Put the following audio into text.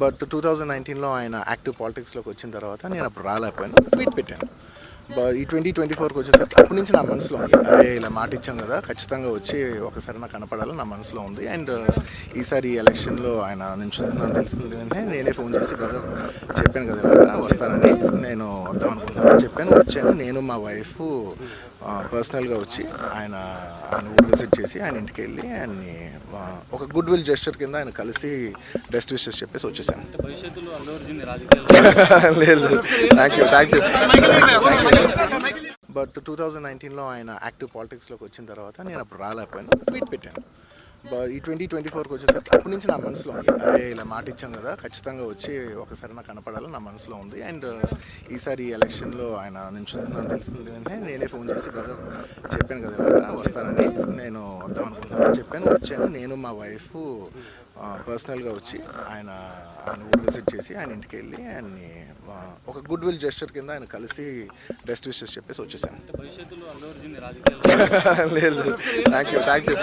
But 2019లో ఆయన active పాలిటిక్స్లోకి వచ్చిన తర్వాత నేను అప్పుడు రాలేకపోయాను, ట్వీట్ పెట్టాను. బట్ ఈ 2024కి వచ్చేసరికి అప్పటి నుంచి నా మనసులో ఉంది, అరే ఇలా మాట ఇచ్చాం కదా, ఖచ్చితంగా వచ్చి ఒకసారి నాకు కనపడాలని నా మనసులో ఉంది. అండ్ ఈసారి ఈ ఎలక్షన్లో ఆయన నించుంటుందని తెలిసింది వెంటనే నేనే ఫోన్ చేసి, బ్రదర్ చెప్పాను కదా ఇలాగా వస్తానని, నేను వద్దాం అనుకుంటున్నాను చెప్పాను. వచ్చాను, నేను మా వైఫ్ పర్సనల్గా వచ్చి ఆయన ఊరు విజిట్ చేసి ఆయన ఇంటికి వెళ్ళి ఆయన్ని ఒక గుడ్ విల్ జెస్చర్ కింద ఆయన కలిసి బెస్ట్ విషెస్ చెప్పేసి వచ్చేసాను. లేదు, థ్యాంక్ యూ. బట్ 2019లో ఆయన యాక్టివ్ పాలిటిక్స్లోకి వచ్చిన తర్వాత నేను అప్పుడు రాలేకపోయాను, ట్వీట్ పెట్టాను. బట్ ఈ 2024కి వచ్చేసరికి అప్పటి నుంచి నా మనసులో ఉంది, అరే ఇలా మాట ఇచ్చాం కదా, ఖచ్చితంగా వచ్చి ఒకసారి నాకు కనపడాలని నా మనసులో ఉంది. అండ్ ఈసారి ఈ ఎలక్షన్లో ఆయన నించుంటుందని తెలిసింది వెంటనే నేనే ఫోన్ చేసి, బ్రదర్ చెప్పాను కదా ఇలాగా వస్తానని, నేను వద్దాం అనుకుంటున్నాను చెప్పాను. వచ్చాను, నేను మా వైఫ్ పర్సనల్గా వచ్చి ఆయన ఊరు విజిట్ చేసి ఆయన ఇంటికి వెళ్ళి ఆయన్ని ఒక గుడ్ విల్ జెస్చర్ కింద ఆయన కలిసి బెస్ట్ విషెస్ చెప్పేసి వచ్చేసాను. లేదు, థ్యాంక్ యూ.